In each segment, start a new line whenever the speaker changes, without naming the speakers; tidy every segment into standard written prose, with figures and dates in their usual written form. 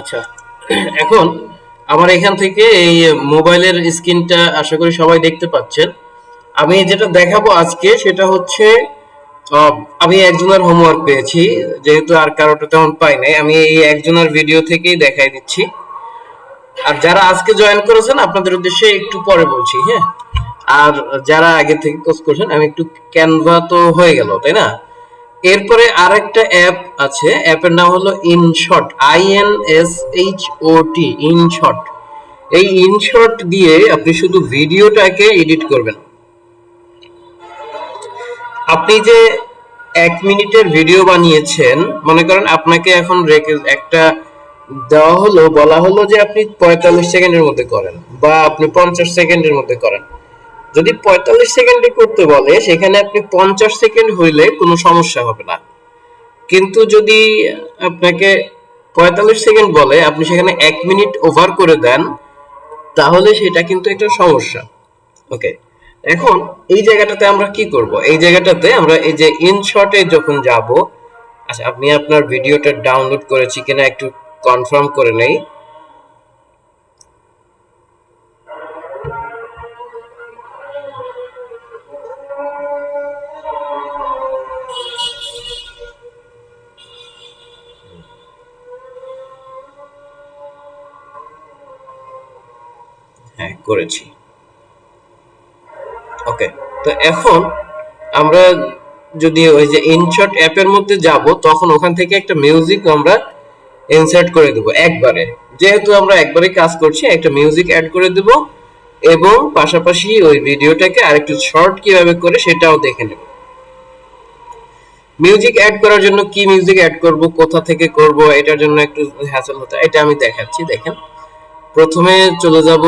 আচ্ছা, এখন আমার এখান থেকে এই মোবাইলের স্ক্রিনটা আশা করি সবাই দেখতে পাচ্ছেন। আমি যেটা দেখাবো আজকে সেটা হচ্ছে আহ, আমি একজনের হোমওয়ার্ক পেয়েছি, যেহেতু আর কারোটা তেমন পাই নাই, আমি এই একজনের ভিডিও থেকেই দেখাই দিচ্ছি। আর যারা আজকে জয়েন করেছেন আপনাদের উদ্দেশ্যে একটু পরে বলছি, হ্যাঁ। আর যারা আগে থেকে কোর্স করছেন, আমি একটু ক্যানভা তো হয়ে গেল, তাই না? এরপরে আরেকটা অ্যাপ আছে, অ্যাপের নাম হলো ইনশট, INSHOT, ইনশট। এই ইনশট দিয়ে আপনি শুধু ভিডিওটাকে এডিট করবেন। আপনি যে 1 মিনিটের ভিডিও বানিয়েছেন, মনে করেন আপনাকে এখন রেখে একটা দেওয়া হলো, বলা হলো যে আপনি 45 সেকেন্ডের মধ্যে করেন বা আপনি 50 সেকেন্ডের মধ্যে করেন। যদি 45 সেকেন্ডে করতে বলে, সেখানে আপনি 50 সেকেন্ড হইলে কোনো সমস্যা হবে না। কিন্তু যদি আপনাকে 45 সেকেন্ড বলে, আপনি সেখানে 1 মিনিট ওভার করে দেন, তাহলে সেটা কিন্তু একটা সমস্যা। ওকে, এখন এই জায়গাটাতে আমরা কি করব? এই জায়গাটাতে আমরা এই যে ইনশটে যখন যাব, আচ্ছা আপনি আপনার ভিডিওটা ডাউনলোড করেছি কিনা একটু কনফার্ম করে নেই। হ্যাঁ, করেছি। ওকে, তো এখন আমরা যদি ওই যে ইনশট অ্যাপের মধ্যে যাব, তখন ওখান থেকে একটা মিউজিক আমরা ইনসার্ট করে দেব একবারে। যেহেতু আমরা একবারে কাজ করছি, একটা মিউজিক অ্যাড করে দেব এবং পাশাপাশি ওই ভিডিওটাকে আরেকটু শর্ট কিভাবে করে সেটাও দেখে নেব। মিউজিক অ্যাড করার জন্য কি মিউজিক অ্যাড করব, কোথা থেকে করব, এটার জন্য একটু হ্যাসেল হতে, এটা আমি দেখাচ্ছি। দেখেন, প্রথমে চলে যাব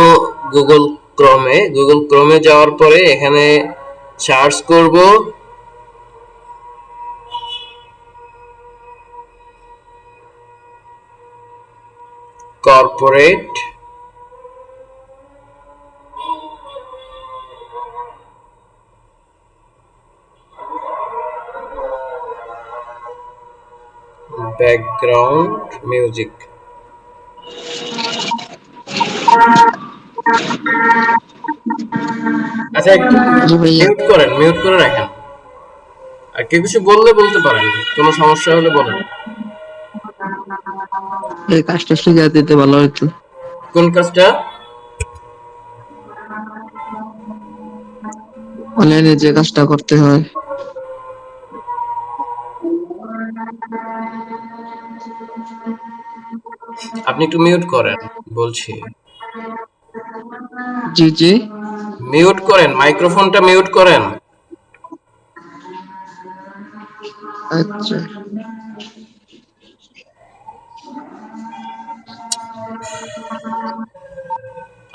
গুগল ক্রমে। গুগল ক্রমে যাওয়ার পরে এখানে সার্চ করব কর্পোরেট ব্যাকগ্রাউন্ড মিউজিক। আচ্ছা, একটু
জি ভাইয়া।
মিউট করেন, মিউট করে রাখেন। আর কেউ কিছু বললে বলতে পারেন, কোনো সমস্যা হলে বলেন।
এই কাজটা শিখে দিতে ভালো হতো।
কোন কাজটা?
অনলাইনে যে কাজটা করতে হয়।
আপনি একটু মিউট করেন, বলছি।
জি জি।
মিউট করেন, মাইক্রোফোনটা মিউট করেন।
আচ্ছা।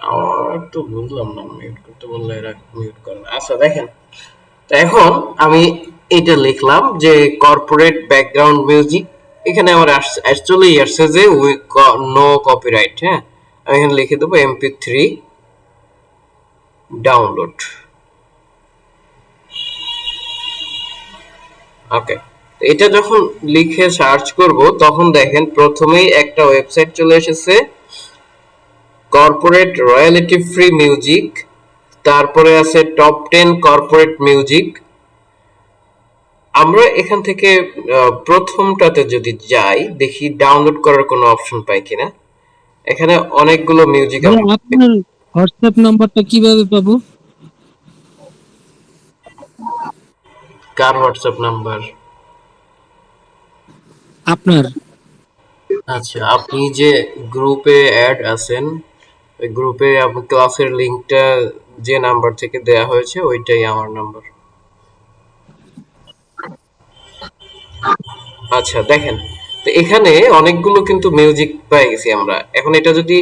আমার তো বুঝলাম না, মিউট করতে বললে এরা মিউট করে না। আচ্ছা দেখেন, তো এখন আমি এটা লিখলাম যে কর্পোরেট ব্যাকগ্রাউন্ড মিউজিক। এখানে আমার অ্যাকচুয়ালি আসছে যে নো কপিরাইট, হ্যাঁ। আমি এখানে লিখে দেবো MP3 ডাউনলোড। ওকে, এটা যখন লিখে সার্চ করব, তখন দেখেন প্রথমেই একটা ওয়েবসাইট চলে এসেছে, কর্পোরেট রয়্যালিটি ফ্রি মিউজিক। তারপরে আছে টপ 10 কর্পোরেট মিউজিক। আমরা এখান থেকে প্রথমটাতে যদি যাই, দেখি ডাউনলোড করার কোনো অপশন পাই কিনা। এখানে অনেকগুলো মিউজিক
ভাইয়া
আমরা
আপনার হোয়াটসঅ্যাপ নাম্বারটা কিভাবে পাবো?
কার হোয়াটসঅ্যাপ নাম্বার?
আপনার।
আচ্ছা, আপনি যে গ্রুপে অ্যাড আছেন, ওই গ্রুপে আপনার ক্লাসের লিংকটা যে নাম্বার থেকে দেয়া হয়েছে ওইটাই আমার নাম্বার। আচ্ছা দেখেন, তো এখানে অনেকগুলো কিন্তু মিউজিক পেয়ে গেছি আমরা। এখন এটা যদি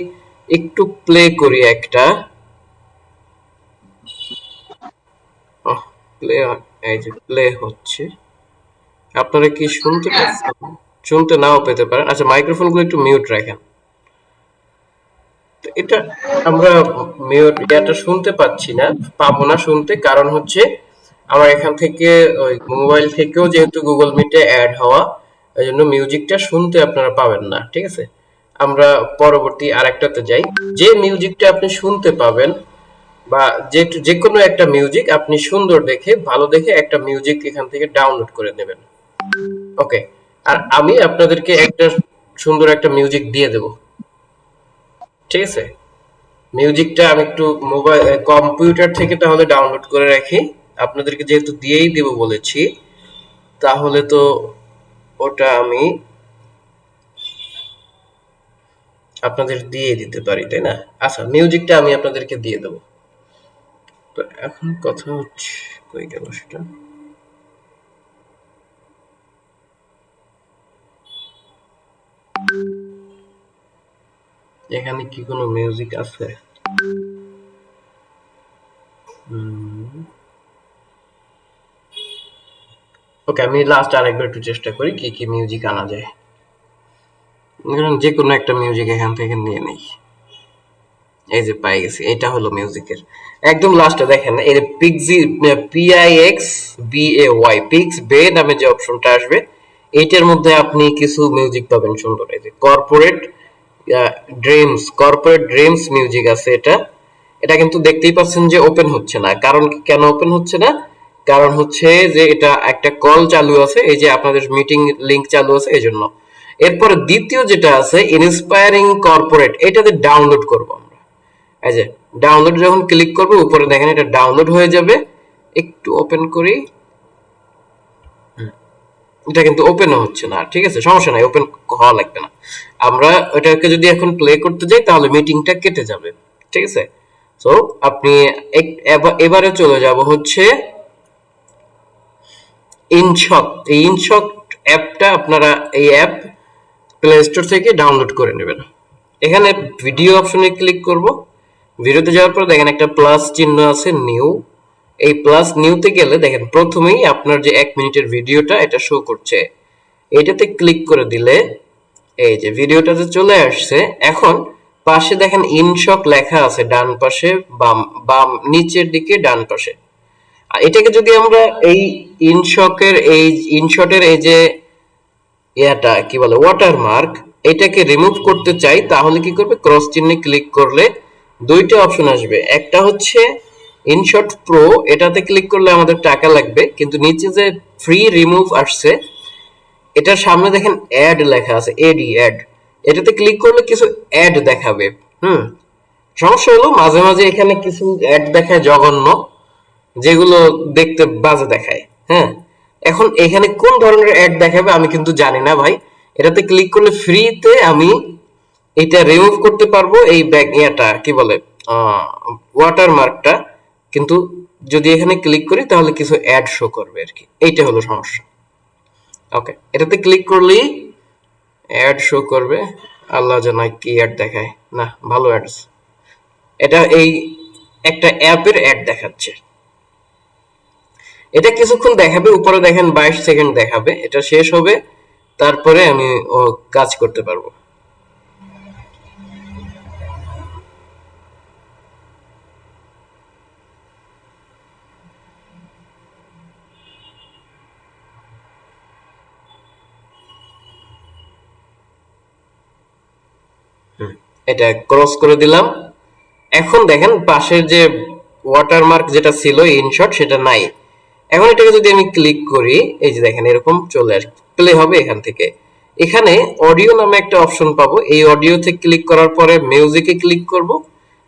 একটু প্লে করি একটা, প্লে, এই যে প্লে হচ্ছে, আপনারা কি শুনতে পাচ্ছেন? শুনতে নাও পেতে পারেন। আচ্ছা, মাইক্রোফোনগুলো একটু মিউট রাখেন। তো এটা আমরা মিউট ইয়াটা শুনতে পাচ্ছি না, পাবো না শুনতে, কারণ হচ্ছে আমার এখান থেকে ওই মোবাইল থেকেও যেহেতু গুগল মিটে অ্যাড হওয়া, এই জন্য মিউজিকটা শুনতে আপনারা পাবেন না, ঠিক আছে? আমরা পরবর্তী আরেকটাতে যাই। যে মিউজিকটা আপনি শুনতে পাবেন বা যে কোনো একটা মিউজিক আপনি সুন্দর দেখে ভালো দেখে একটা মিউজিক এখান থেকে ডাউনলোড করে নেবেন। ওকে, আর আমি আপনাদেরকে একটা সুন্দর একটা মিউজিক দিয়ে দেব, ঠিক আছে? মিউজিকটা আমি একটু মোবাইল কম্পিউটার থেকে তাহলে ডাউনলোড করে রাখি, আপনাদেরকে যেহেতু দিয়েই দেব বলেছি তাহলে তো ওটা আমি আপনাদের দিয়ে দিতে পারি, তাই না? আচ্ছা, মিউজিকটা আমি আপনাদেরকে দিয়ে দেব। তো এখন কথা হচ্ছে, কই গেল সেটা? এখানে কি কোনো মিউজিক আছে? ওকে, আমি লাস্ট আরেকবার একটু চেষ্টা করি কি কি মিউজিক আনা যায়। ধরুন যে কোনো একটা মিউজিক এখান থেকে নিয়ে নেই। এই যে পাই গেছি, এটা হলো মিউজিকের একদম লাস্টে দেখেন এই পিক্সি PIXBAY পিক্স বে নামে যে অপশনটা আসবে এইটার মধ্যে আপনি কিছু মিউজিক পাবেন সুন্দর। এই যে কর্পোরেট ড্রিমস মিউজিক আছে, এটা এটা কিন্তু দেখতেই পাচ্ছেন যে ওপেন হচ্ছে না। কারণ কেন ওপেন হচ্ছে না? কারণ হচ্ছে যে এটা একটা কল চালু আছে, এই যে আপনাদের মিটিং লিংক চালু আছে এই জন্য। এরপরে দ্বিতীয় যেটা আছে ইন্সপায়ারিং কর্পোরেট, এটাতে ডাউনলোড করব আমরা। এই যে ডাউনলোড যখন ক্লিক করব উপরে দেখেন এটা ডাউনলোড হয়ে যাবে। একটু ওপেন করি, এটা কিন্তু ওপেন হচ্ছে না, ঠিক আছে? সমস্যা নাই, ওপেন হওয়া লাগবে না। আমরা ওটাকে যদি এখন প্লে করতে যাই তাহলে মিটিংটা কেটে যাবে, ঠিক আছে? সো আপনি এবারে চলে যাব হচ্ছে ইনশট। এই ইনশট অ্যাপটা আপনারা এই অ্যাপ প্লে স্টোর থেকে ডাউনলোড করে নেবেন। এখানে ভিডিও অপশনে ক্লিক করব। ভিডিওতে যাওয়ার পর দেখেন একটা প্লাস চিহ্ন আছে, নিউ। এই প্লাস নিউতে গেলে দেখেন প্রথমেই আপনার যে 1 মিনিটের ভিডিওটা এটা শো করছে। এটাতে ক্লিক করে দিলে এই যে ভিডিওটাতে চলে আসছে। এখন পাশে দেখেন ইনশট লেখা আছে, ডান পাশে বাম বাম নিচের দিকে ডান পাশে। আর এটাকে যদি আমরা এই ইনশটের এই যে ইয়াটা কি বলে ওয়াটারমার্ক, এটাকে রিমুভ করতে চাই তাহলে কি করবে? ক্রস চিহ্নে ক্লিক করলে দুইটা অপশন আসবে। একটা হচ্ছে ইনশট প্রো, এটাতে ক্লিক করলে আমাদের টাকা লাগবে, কিন্তু নিচে যে ফ্রি রিমুভ আসছে এটার সামনে দেখেন অ্যাড লেখা আছে, অ্যাড। এটাতে ক্লিক করলে কিছু অ্যাড দেখাবে। সমস্যা হলো মাঝে মাঝে এখানে কিছু অ্যাড দেখায় জঘন্য, যেগুলো দেখতে বাজে দেখায়। হ্যাঁ, এখন এখানে কোন ধরনের অ্যাড দেখাবে আমি কিন্তু জানি না ভাই। এটাতে ক্লিক করলে ফ্রিতে আমি এটা রিমুভ করতে পারবো, এই ইয়াটা কি বলে ওয়াটারমার্কটা। কিন্তু যদি এখানে ক্লিক করি তাহলে কিছু অ্যাড শো করবে আর কি, এইটা হলো সমস্যা। ওকে, এটাতে ক্লিক করলেই অ্যাড শো করবে। আল্লাহ জানায় কি অ্যাড দেখায় না, ভালো অ্যাডস। এটা এই একটা অ্যাপের অ্যাড দেখাচ্ছে। এটা কিছুক্ষণ দেখাবে, উপরে দেখেন 22 সেকেন্ড দেখাবে, এটা শেষ হবে তারপরে আমি কাজ করতে পারবো। এটা ক্রস করে দিলাম। এখন দেখেন পাশের যে ওয়াটারমার্ক যেটা ছিল ইনশট সেটা নাই। এখন এটাকে যদি আমি ক্লিক করি এই যে দেখেন এরকম চলে আসবে, প্লে হবে এখান থেকে। এখানে অডিও নামে একটা অপশন পাবো, এই অডিওতে ক্লিক করার পরে মিউজিকে ক্লিক করব।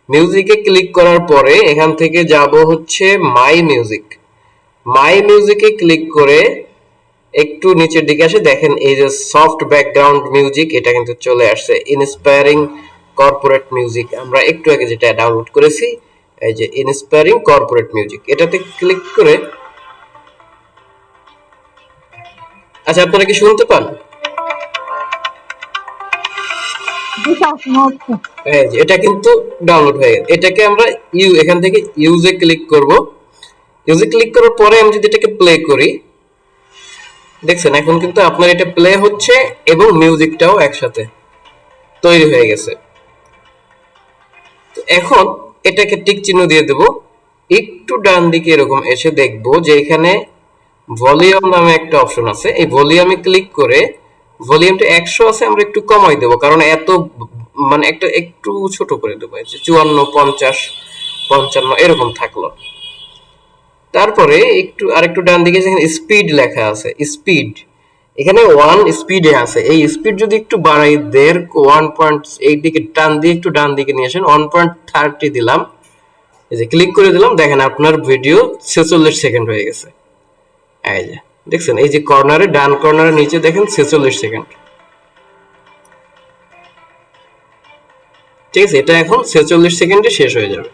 মিউজিকে ক্লিক করার পরে এখান থেকে যাব হচ্ছে মাই মিউজিক। মাই মিউজিকে ক্লিক করে একটু নিচের দিকে আসে দেখেন এই যে সফট ব্যাকগ্রাউন্ড মিউজিক, এটা কিন্তু চলে আসছে। ইন্সপায়ারিং কর্পোরেট মিউজিক আমরা একটু আগে যেটা ডাউনলোড করেছি, এই যে ইন্সপায়ারিং কর্পোরেট মিউজিক, এটাতে ক্লিক করে আচ্ছা আপনারা কি শুনতে পান? এই যে এটা কিন্তু ডাউনলোড হয়ে গেছে। এটাকে আমরা এখান থেকে ইউজে ক্লিক করব। ইউজে ক্লিক করার পরে আমি যদি এটাকে প্লে করি, দেখছেন এখন কিন্তু আপনার এটা প্লে হচ্ছে এবং মিউজিকটাও একসাথে তৈরি হয়ে গেছে। তো এখন এটাকে টিক চিহ্ন দিয়ে দেব। একটু ডান দিকে এরকম এসে দেখবো যে এখানে ভলিউম নামে একটা অপশন আছে, এই ভলিউমে ক্লিক করে ভলিউমটা 100 আছে, আমরা একটু কমাই দেবো, কারণ এত মানে একটা একটু ছোট করে দেবো, 54, 50, 55 এরকম থাকলো। তারপরে একটু আরেকটু ডান দিকে যেখানে স্পিড লেখা আছে, স্পিড, এখানে 1 স্পিডে আছে, এই স্পিড যদি একটু বাড়াই 1.8 এই দিকে টান দিয়ে একটু ডান দিকে নিয়ে আসেন, 1.30 দিলাম, এই যে ক্লিক করে দিলাম, দেখেন আপনার ভিডিও 46 সেকেন্ড হয়ে গেছে। এই যে দেখছেন, এই যে কর্নারে, ডান কর্নারে নিচে দেখেন 46 সেকেন্ড। ঠিক আছে, এটা এখন 46 সেকেন্ডে শেষ হয়ে যাবে।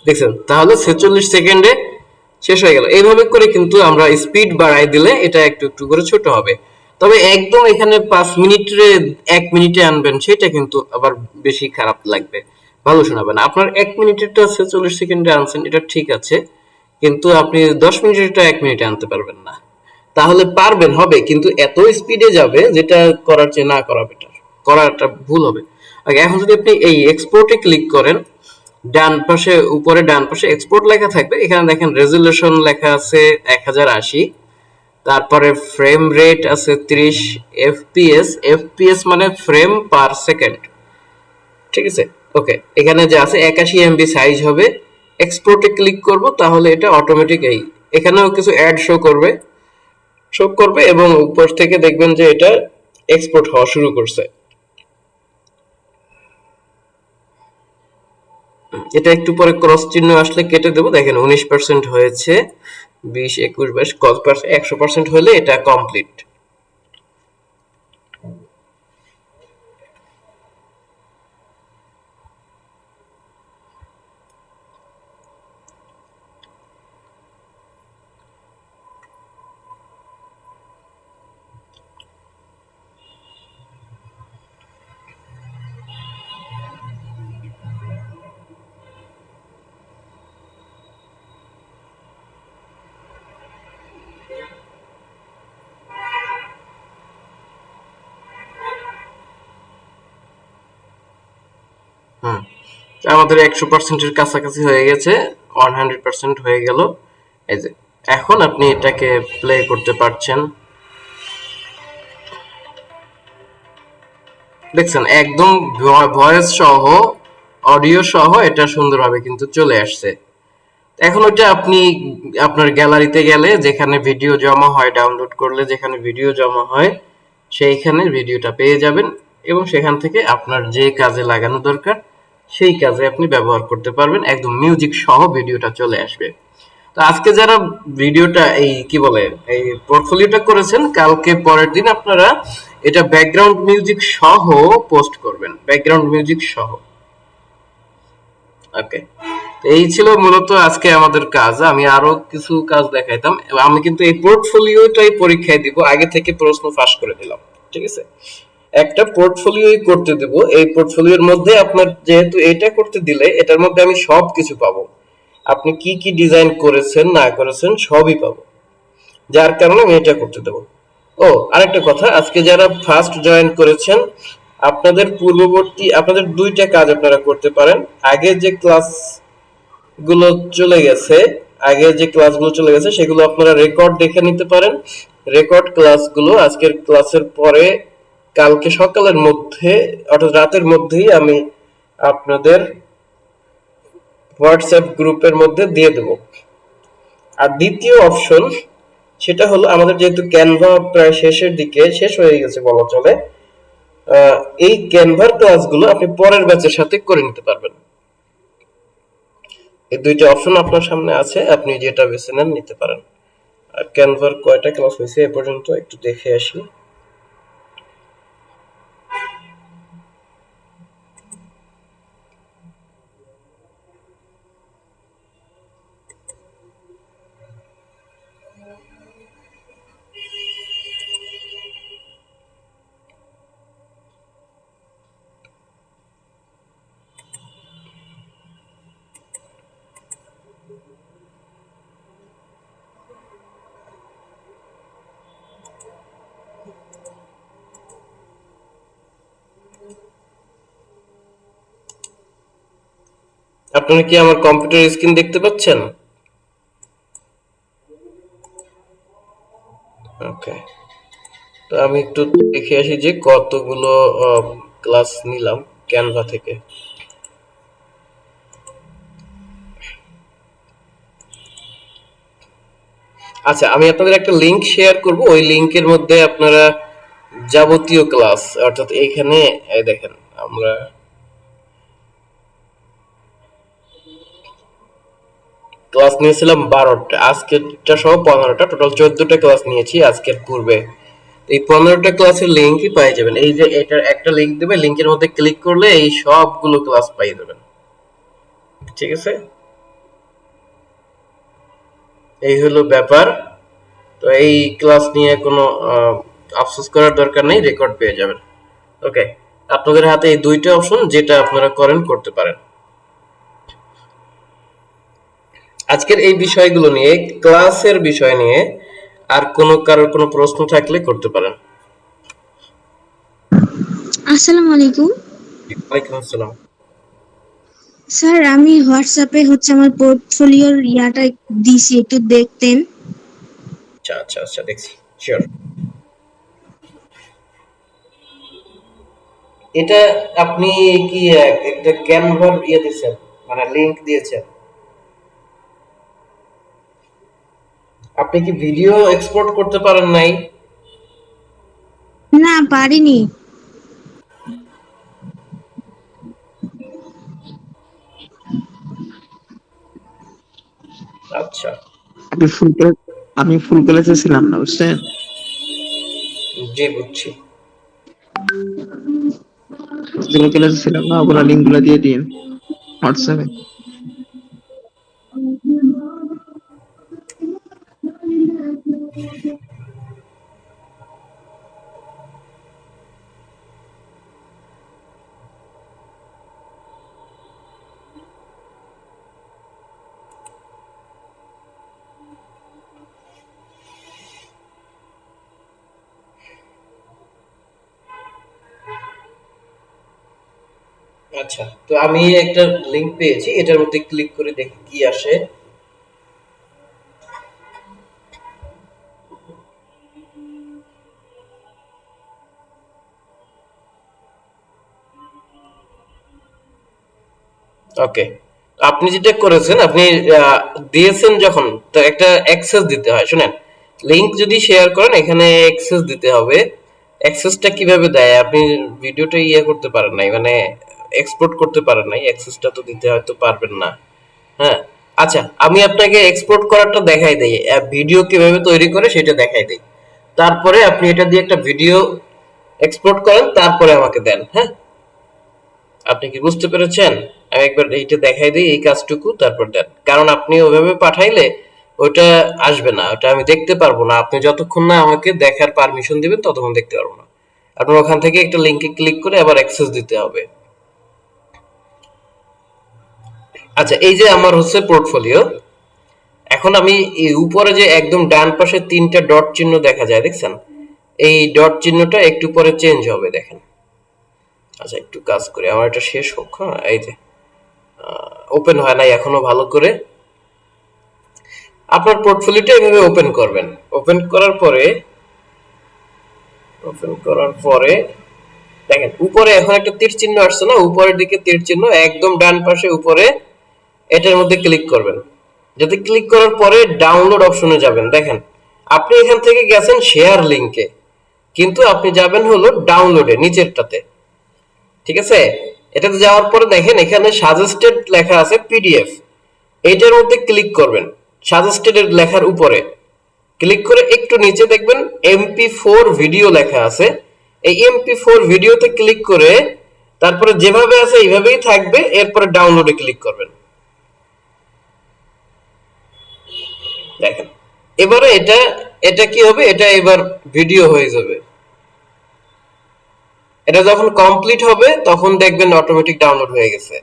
দেখছেন, তাহলে 46 সেকেন্ডে শেষ হয়ে গেল। এইভাবে করে কিন্তু আমরা স্পিড বাড়াই দিলে এটা একটু একটু করে ছোট হবে। তবে একদম এখানে 5 মিনিটে 1 মিনিটে আনবেন, সেটা কিন্তু আবার বেশি খারাপ লাগবে, ভালো শোনাবে না। আপনার 1 মিনিটেরটা 46 সেকেন্ডে আনছেন, এটা ঠিক আছে, কিন্তু আপনি 10 মিনিটেরটা 1 মিনিটে আনতে পারবেন না। তাহলে পারবেন, হবে, কিন্তু এত স্পিডে যাবে যেটা করার চেয়ে না করা বেটার, করাটা ভুল হবে। এখন যদি আপনি এই এক্সপোর্টে ক্লিক করেন, ডান পাশে উপরে ডান পাশে এক্সপোর্ট লেখা থাকবে, এখানে দেখেন রেজুলেশন লেখা আছে 1080, তারপরে ফ্রেম রেট আছে 30 এফপিএস, এফপিএস মানে ফ্রেম পার সেকেন্ড। ঠিক আছে, ওকে, এখানে যে আছে 81 এমবি সাইজ হবে। এক্সপোর্টে ক্লিক করব, তাহলে এটা অটোমেটিক এই এখানেও কিছু অ্যাড শো করবে এবং উপর থেকে দেখবেন যে এটা এক্সপোর্ট হওয়া শুরু করছে। এটা একটু পরে ক্রস চিহ্ন আসলে কেটে দেবো, দেখেন 19% হয়েছে, 20, 21, 22 কত পার্সেন্ট, 100% হলে এটা কমপ্লিট। হুম, আমাদের 100%-এর কাছাকাছি হয়ে গেছে, 100% হয়ে গেল। এই যে এখন আপনি এটাকে প্লে করতে পারছেন, দেখছেন একদম ভয়েস সহ, অডিও সহ এটা সুন্দরভাবে কিন্তু চলে আসছে। এখন ওটা আপনি আপনার গ্যালারিতে গেলে, যেখানে ভিডিও জমা হয়, ডাউনলোড করলে যেখানে ভিডিও জমা হয়, সেইখানে ভিডিওটা পেয়ে যাবেন এবং সেখান থেকে আপনার যে কাজে লাগানো দরকার সেই কাজে আপনি ব্যবহার করতে পারবেন, একদম মিউজিক সহ ভিডিওটা চলে আসবে। তো আজকে যারা ভিডিওটা এই কি বলে এই পোর্টফোলিওটা করেছেন, কালকে পরের দিন আপনারা এটা ব্যাকগ্রাউন্ড মিউজিক সহ পোস্ট করবেন, ব্যাকগ্রাউন্ড মিউজিক সহ। ওকে, এই ছিল মূলত আজকে আমাদের কাজ। আমি আরো কিছু কাজ দেখাইতাম, আমি কিন্তু এই পোর্টফোলিওটাই পরীক্ষায় দিব, আগে থেকে প্রশ্ন ফাঁস করে দিলাম। ঠিক আছে, একটা পোর্টফোলিওই করতে দেব, এই পোর্টফোলিওর মধ্যে আপনার যেহেতু এটা করতে দিলে এটার মধ্যে আমি সব কিছু পাবো, আপনি কি কি ডিজাইন করেছেন না করেছেন সবই পাবো, যার কারণে আমি এটা করতে দেবো। ও আরেকটা কথা, আজকে যারা ফার্স্ট জয়েন করেছেন, আপনাদের দুইটা কাজ আপনারা করতে পারেন। আগে যে ক্লাস গুলো চলে গেছে সেগুলো আপনারা রেকর্ড দেখে নিতে পারেন। রেকর্ড ক্লাসগুলো আজকের ক্লাসের পরে কালকে সকালের মধ্যে অর্থাৎ রাতের মধ্যেই আমি আপনাদের হোয়াটসঅ্যাপ গ্রুপের মধ্যে দিয়ে দেব। আর দ্বিতীয় অপশন, সেটা হলো আমাদের যেহেতু ক্যানভা প্রায় শেষের দিকে, শেষ হয়ে গেছে বলা চলে, এই ক্যানভার ক্লাসগুলো আপনি পরের ব্যাচের সাথে করে নিতে পারবেন। এই দুইটা অপশন আপনার সামনে আছে, আপনি যেটা বেছে নেন নিতে পারেন। আর ক্যানভার কয়টা ক্লাস হয়েছে এ পর্যন্ত একটু দেখে আসি। আপনারা কি আমার কম্পিউটার স্ক্রিন দেখতে পাচ্ছেন? ওকে, তো আমি একটু দেখে আসি যে কতগুলো ক্লাস নিলাম ক্যানভা থেকে। আচ্ছা, আমি আপনাদের একটা লিংক শেয়ার করব, ওই লিংকের মধ্যে আপনারা যাবতীয় ক্লাস, অর্থাৎ এইখানে এই দেখেন আমরা ক্লাস নিয়েছিলাম 12টা, আজকেরটা সহ 15টা, টোটাল 14টা ক্লাস নিয়েছি আজকের পূর্বে। এই 15টা ক্লাসের লিংকই পেয়ে যাবেন। এই যে এটার একটা লিংক দেবে, লিংকের মধ্যে ক্লিক করলে এই সবগুলো ক্লাস পেয়ে যাবেন। ঠিক আছে, এই হলো ব্যাপার। তো এই ক্লাস নিয়ে কোনো আফসোস করার দরকার নেই, রেকর্ড পেয়ে যাবেন। ওকে, আপনাদের হাতে এই দুইটা অপশন, যেটা আপনারা করেন করতে পারেন। আজকের এই বিষয়গুলো নিয়ে, ক্লাসের বিষয় নিয়ে আর কারোর কোনো প্রশ্ন থাকলে করতে পারেন।
আসসালামু আলাইকুম
ওয়ালাইকুম আসসালাম।
স্যার। আমি হোয়াটসঅ্যাপে আমার পোর্টফোলিওর ইয়াটা দিছি, একটু দেখতেন।
আচ্ছা আচ্ছা আচ্ছা, দেখছি, শিওর। এটা আপনি কি একটা ক্যানভার ইয়ে দিয়েছেন, মানে লিংক দিয়েছেন? আপনি কি ভিডিও এক্সপোর্ট করতে পারেন নাই?
না, পারিনি।
আচ্ছা,
আমি ফুল আমি ফুল কলেজে ছিলাম না, বুঝছেন?
জি বুঝছি।
ফুল কলেজে ছিলাম না, ওগুলা লিঙ্ক গুলা দিয়ে দিন হোয়াটসঅ্যাপে।
আচ্ছা, তো আমি একটা লিংক পেয়েছি, এটার মধ্যে ক্লিক করে দেখি কি আসে। ওকে, আপনি যেটা করেছেন, আপনি আহ, দিয়েছেন যখন, তো একটা অ্যাক্সেস দিতে হয়। শুনেন, লিংক যদি শেয়ার করেন এখানে অ্যাক্সেস দিতে হবে। অ্যাক্সেসটা কিভাবে দেয়? আপনি ভিডিওটা ইয়ে করতে পারেন নাই, মানে এক্সপোর্ট করতে পারেন নাই, অ্যাক্সেসটা তো দিতে হয়তো পারবেন না। হ্যাঁ, আচ্ছা, আমি আপনাকে এক্সপোর্ট করারটা দেখাই দেই, ভিডিও কিভাবে তৈরি করে সেটা দেখাই দেই। তারপরে আপনি এটা দিয়ে একটা ভিডিও এক্সপোর্ট করেন, তারপরে আমাকে দেন। হ্যাঁ, আপনি কি বুঝতে পেরেছেন? আমি একবার এইটা দেখাই দিই, এই কাজটুকু, তারপর দেন। কারণ আপনি ওইভাবে পাঠাইলে ওটা আসবে না, ওটা আমি দেখতে পারবো না। আপনি যতক্ষণ না আমাকে দেখার পারমিশন দিবেন ততক্ষণ দেখতে পারবো না। আপনার ওখান থেকে একটা লিংকে ক্লিক করে আবার অ্যাক্সেস দিতে হবে। আচ্ছা, এই যে আমার পোর্টফোলিও। এখন আমি এই উপরে যে একদম ডান পাশে তিনটা ডট চিহ্ন দেখা যায়, দেখছেন? এই ডট চিহ্নটা একটু পরে চেঞ্জ হবে, দেখেন। আচ্ছা, একটু কাজ করি, আমার এটা শেষ হোক। হ্যাঁ, এই যে ওপেন হয় নাই এখনো ভালো করে। আপনার পোর্টফোলিওটা এভাবে ওপেন করার পরে দেখেন উপরে এখন একটা তীর চিহ্ন আসছে না, উপরের দিকে তীর চিহ্ন একদম ডান পাশে উপরে, এটার মধ্যে ক্লিক করবেন। যদি ক্লিক করার পরে ডাউনলোড অপশনে যাবেন, দেখেন আপনি এখান থেকে গেছেন শেয়ার লিংকে, কিন্তু আপনি যাবেন হলো ডাউনলোডে, নিচেরটাতে। ঠিক আছে, এটাতে যাওয়ার পরে দেখেন এখানে সাজেস্টেড লেখা আছে পিডিএফ, এইটার মধ্যে ক্লিক করবেন। সাজেস্টেড লেখার উপরে ক্লিক করে একটু নিচে দেখবেন MP4 ভিডিও লেখা আছে। এই MP4 ভিডিওতে ক্লিক করে তারপরে যেভাবে আছে এইভাবেই থাকবে, এরপরে ডাউনলোডে ক্লিক করবেন। দেখেন এবারে এটা এটা কি হবে, এটা এবার ভিডিও হয়ে যাবে। এটা যখন কমপ্লিট হবে তখন দেখবেন অটোমেটিক ডাউনলোড হয়ে গেছে।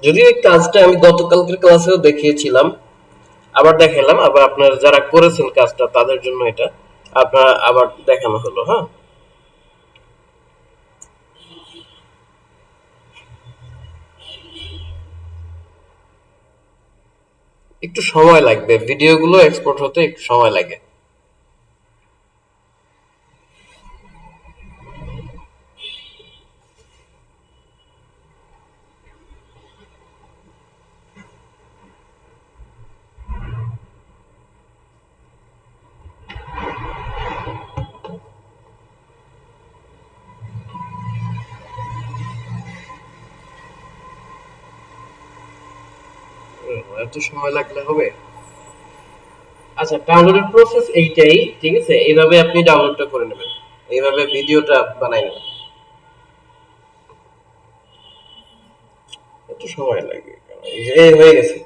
যদি এই কাজটা আমি গতকালকের ক্লাসেও দেখিয়েছিলাম, আবার দেখালাম, আবার আপনারা যারা করেছেন কাজটা তাদের জন্য এটা আপনারা আবার দেখানো হলো। হ্যাঁ, একটু সময় লাগবে, ভিডিওগুলো এক্সপোর্ট হতে একটু সময় লাগে। এত সময় লাগলে হবে? আচ্ছা, ডাউনলোডের প্রসেস এইটাই, ঠিক আছে? এইভাবে আপনি ডাউনলোডটা করে নেবেন, এইভাবে ভিডিওটা বানাই নেবেন। একটু সময় লাগে, এই যে হয়ে গেছে,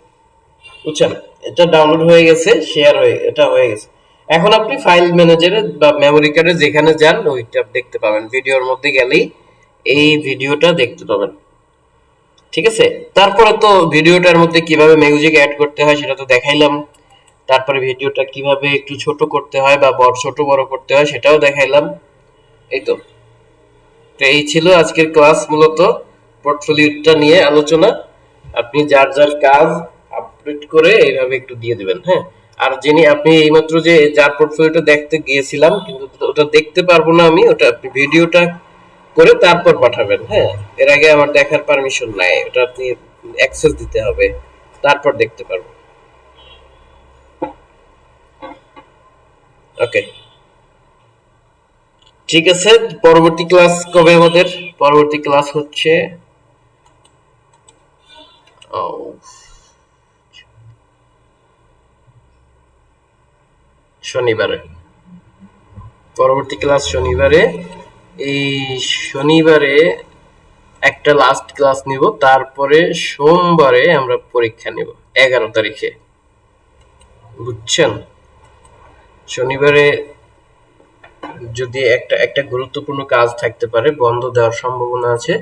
বুঝছেন? এটা ডাউনলোড হয়ে গেছে, শেয়ার হয়ে এটা হয়ে গেছে। এখন আপনি ফাইল ম্যানেজারে বা মেমরি কার্ডে যেখানে যান ওইটা দেখতে পাবেন, ভিডিওর মধ্যে গেলেই এই ভিডিওটা দেখতে পাবেন, ঠিক আছে? তারপরে তো ভিডিওটার মধ্যে কিভাবে মিউজিক অ্যাড করতে হয় সেটা তো দেখাইলাম। তারপরে ভিডিওটা কিভাবে একটু ছোট করতে হয় বা ছোট বড় করতে হয় সেটাও দেখাইলাম। এই তো। তো এই ছিল আজকের ক্লাস, মূলত পোর্টফোলিওটা নিয়ে আলোচনা। আপনি যার যার কাজ আপডেট করে এইভাবে একটু দিয়ে দিবেন। হ্যাঁ, আর যিনি আপনি এইমাত্র যে যার পোর্টফোলিওটা দেখতে গিয়েছিলাম কিন্তু ওটা দেখতে পারবো না আমি, ওটা আপনি ভিডিওটা করে তারপর পাঠাবেন। হ্যাঁ, এর আগে আমার দেখার পারমিশন নাই, ওটা আপনি অ্যাক্সেস দিতে হবে, তারপর দেখতে পারবো। ওকে, ঠিক আছে। পরবর্তী ক্লাস কবে আমাদের? পরবর্তী ক্লাস হচ্ছে শনিবারে। পরবর্তী ক্লাস শনিবারে। এই শনিবারে একটা লাস্ট ক্লাস নিব, তারপরে সোমবারে আমরা পরীক্ষা নিব 11 তারিখে, বুঝছেন? শনিবারে যদি একটা একটা গুরুত্বপূর্ণ কাজ থাকতে পারে, বন্ধ দেওয়ার সম্ভাবনা আছে,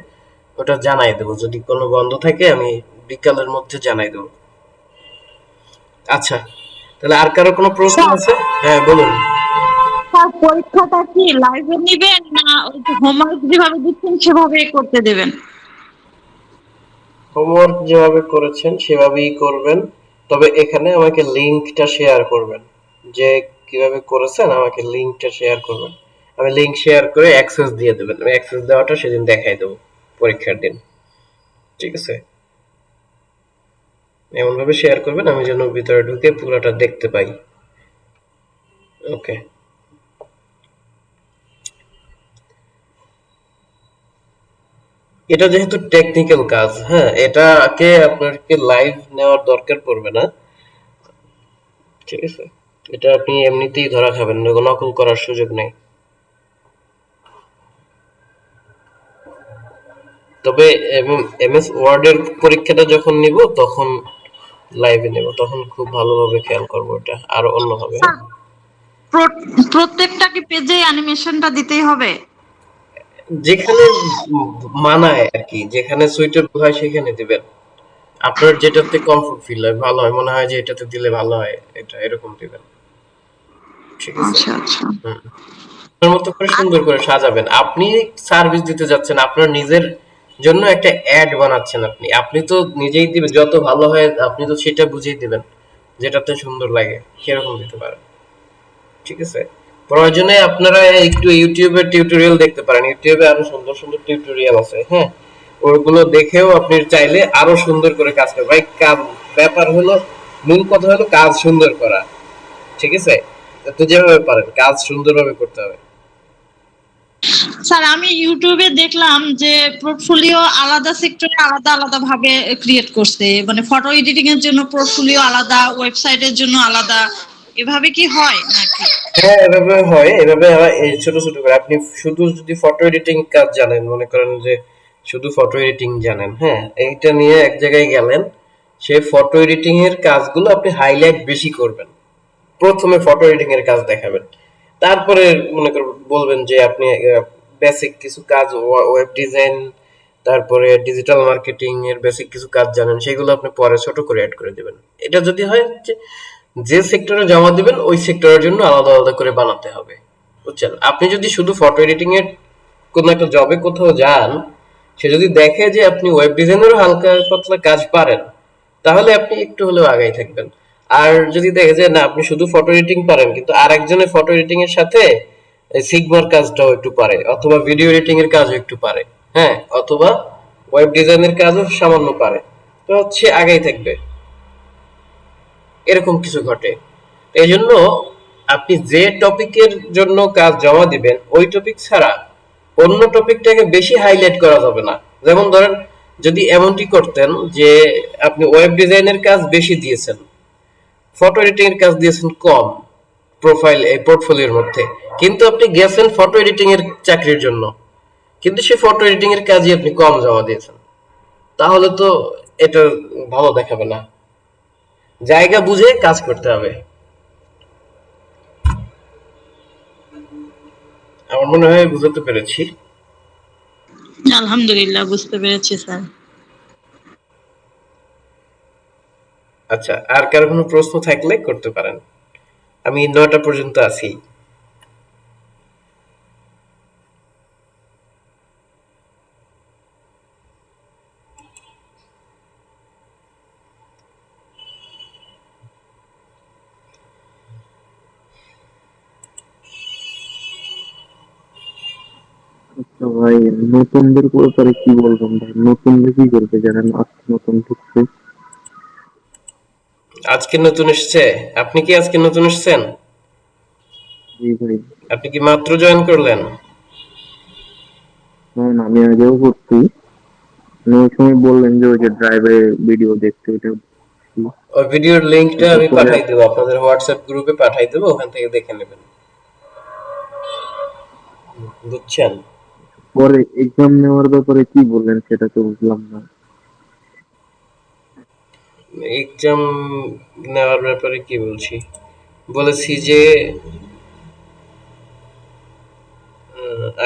ওটা জানাই দেবো। যদি কোনো বন্ধ থাকে আমি বিকালের মধ্যে জানাই দেবো। আচ্ছা, তাহলে আর কারো কোনো প্রশ্ন আছে? হ্যাঁ, বলুন।
স্যার, পরীক্ষাটা কি লাইভে নিবেন না ওই যে হোমওয়ার্ক যেভাবে দিচ্ছেন সেভাবেই করতে দেবেন?
হোমওয়ার্ক যেভাবে করেছেন সেভাবেই করবেন, তবে এখানে আমাকে লিংকটা শেয়ার করবেন, যে কিভাবে করেছেন আমাকে লিংকটা শেয়ার করবেন। আমি লিংক শেয়ার করে অ্যাক্সেস দিয়ে দেবেন, আমি অ্যাক্সেস দেওয়াটা সেদিন দেখাই দেবো পরীক্ষার দিন, ঠিক আছে? এমন ভাবে শেয়ার করবেন আমি যেন ভিতরে ঢুকে পুরোটা দেখতে পাই। ওকে, এটা যেহেতু টেকনিক্যাল কাজ, হ্যাঁ, এটাকে আপনাকে লাইভ নেওয়ার দরকার পড়বে না, ঠিক আছে? এটা আপনি এমনিতেই ধরা খাবেন, নকল করার সুযোগ নেই। তবে এমএস ওয়ার্ড এর পরীক্ষাটা যখন নিব তখন লাইভে নেব, তখন খুব ভালোভাবে খেয়াল করবো, এটা আর অন্যভাবে।
স্যার, প্রত্যেকটা কি পেজে অ্যানিমেশনটা দিতেই হবে?
যেখানে মানায় আর কি, যেখানে সুইটেবল হয় সেখানে দিবেন। আপনার যেটাতে কমফোর্ট ফিল হয়, ভালো হয়, মনে হয় যে এটাতে দিলে ভালো হয়, এটা এরকম দিবেন, ঠিক আছে?
আচ্ছা, আচ্ছা।
হুম, আপনার মতো করে সুন্দর করে সাজাবেন। আপনি সার্ভিস দিতে যাচ্ছেন, আপনার নিজের জন্য একটা অ্যাড বানাচ্ছেন, আপনি আপনি তো নিজেই দিবেন, যত ভালো হয় আপনি তো সেটা বুঝিয়ে দিবেন, যেটাতে সুন্দর লাগে সেরকম দিতে পারেন, ঠিক আছে? প্রয়োজনে আপনারা একটু ইউটিউবের টিউটোরিয়াল দেখতে পারেন, ইউটিউবে আরো সুন্দর সুন্দর টিউটোরিয়াল আছে। হ্যাঁ, ওগুলো দেখেও আপনি চাইলে আরো সুন্দর করে কাজ করবেন। ভাই, কাজ ব্যাপার হলো, মূল কথা হলো কাজ সুন্দর করা, ঠিক আছে? তো যেভাবে পারেন কাজ সুন্দরভাবে করতে হবে।
স্যার, আমি ইউটিউবে দেখলাম যে পোর্টফোলিও আলাদা সেক্টরে আলাদা আলাদা ভাবে ক্রিয়েট করছে, মানে ফটো এডিটিং এর জন্য পোর্টফোলিও আলাদা, ওয়েবসাইটের জন্য আলাদা, এভাবে কি হয় নাকি?
হ্যাঁ, এভাবে হয়, এভাবে হয়। এই ছোট ছোট করে আপনি শুধু যদি ফটো এডিটিং কাজ জানেন, মনে করেন যে শুধু ফটো এডিটিং জানেন, হ্যাঁ, এইটা নিয়ে এক জায়গায় গেলেন, সেই ফটো এডিটিং এর কাজগুলো আপনি হাইলাইট বেশি করবেন, প্রথমে ফটো এডিটিং এর কাজ দেখাবেন, তারপরে মনে করেন বলবেন যে আপনি বেসিক কিছু কাজ, ওয়েব ডিজাইন তারপরে ডিজিটাল মার্কেটিং এর বেসিক কিছু কাজ জানেন, সেগুলো আপনি পরে ছোট করে অ্যাড করে দিবেন। এটা যদি হয় যে সেক্টরে জমা দিবেন ওই সেক্টরের জন্য আলাদা আলাদা করে বানাতে হবে, বুঝছেন? আপনি যদি শুধু ফটো এডিটিং এর কোন একটা জবে কোথাও যান, সে যদি দেখে যে আপনি ওয়েব ডিজাইনেরও হালকা পাতলা কাজ পারেন, তাহলে আপনি একটু হলেও আগাই থাকবেন। আর যদি দেখে যে না আপনি শুধু ফটো এডিটিং পারেন কিন্তু আরেকজনের ফটো এডিটিং এর সাথে সিগমার কাজটাও একটু পারে, অথবা ভিডিও এডিটিং এর কাজও একটু পারে, হ্যাঁ, অথবা ওয়েব ডিজাইনের কাজও সামান্য পারে, তো হচ্ছে আগাই থাকবে। এরকম কিছু ঘটে। এই জন্য আপনি যে টপিকের জন্য কাজ জমা দিবেন ওই টপিক ছাড়া অন্য টপিকটাকে বেশি হাইলাইট করা যাবে না। যেমন ধরেন যদি এমনটি করতেন যে আপনি ওয়েব ডিজাইনের কাজ বেশি দিয়েছেন, ফটো এডিটিং এর কাজ দিয়েছেন কম প্রোফাইল এই পোর্টফোলিওর মধ্যে, কিন্তু আপনি গেছেন ফটো এডিটিং এর চাকরির জন্য, কিন্তু সেই ফটো এডিটিং এর কাজই আপনি কম জমা দিয়েছেন, তাহলে তো এটা ভালো দেখাবে না। জায়গা বুঝে কাজ করতে হবে। আমার মনে হয় বুঝাতে পেরেছি।
আলহামদুলিল্লাহ, বুঝতে পেরেছি স্যার।
আচ্ছা, আর কারো কোনো প্রশ্ন থাকলে করতে পারেন। আমি 9টা পর্যন্ত আছি।
আচ্ছা ভাই, নতুনদের ব্যাপারে কি বলবেন ভাই? নতুনরা কি করবে যারা আজকে নতুন ঢুকছে?
আজকে নতুন এসেছে? আপনি কি আজকে নতুন এসেছেন?
জি ভাই।
আপনি কি মাত্র জয়েন করলেন?
না না, আমি আগেও করছি। ওই সময় বললেন যে ওই যে ড্রাইভে ভিডিও দেখতে, ওইটা
ওই ভিডিওর লিংকটা আমি
পরে
পাঠাই দেবো, আপনাদের হোয়াটসঅ্যাপ গ্রুপে পাঠাই দেবো, ওখান থেকে দেখে নেবেন, বুঝছেন?
পরে এক্সাম নেওয়ার ব্যাপারে কি বললেন সেটা তো বুঝলাম না।
এক্সাম নেওয়ার ব্যাপারে কি বলছি? বলেছি যে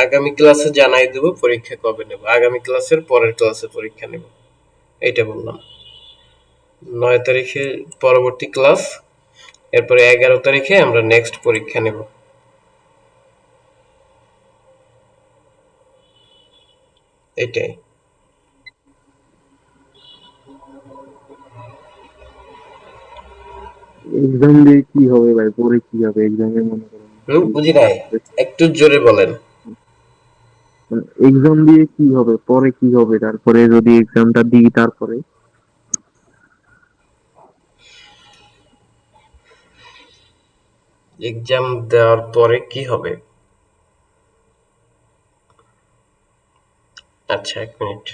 আগামী ক্লাসে জানাই দেবো পরীক্ষা কবে নেব, আগামী ক্লাসের পরের ক্লাসে পরীক্ষা নেব, এইটা বললাম। 9 তারিখে পরবর্তী ক্লাস, এরপরে 11 তারিখে আমরা নেক্সট পরীক্ষা নেব, এটাই।
এক্সাম দিয়ে কি হবে ভাই? পরে কি হবে এক্সামে? মনে করেন
বুঝি নাই, একটু জোরে বলেন।
এক্সাম দিয়ে কি হবে, পরে কি হবে? তারপরে যদি এক্সামটা দিই তারপরে
এক্সাম দেওয়ার পরে কি হবে? আচ্ছা, 1 মিনিট।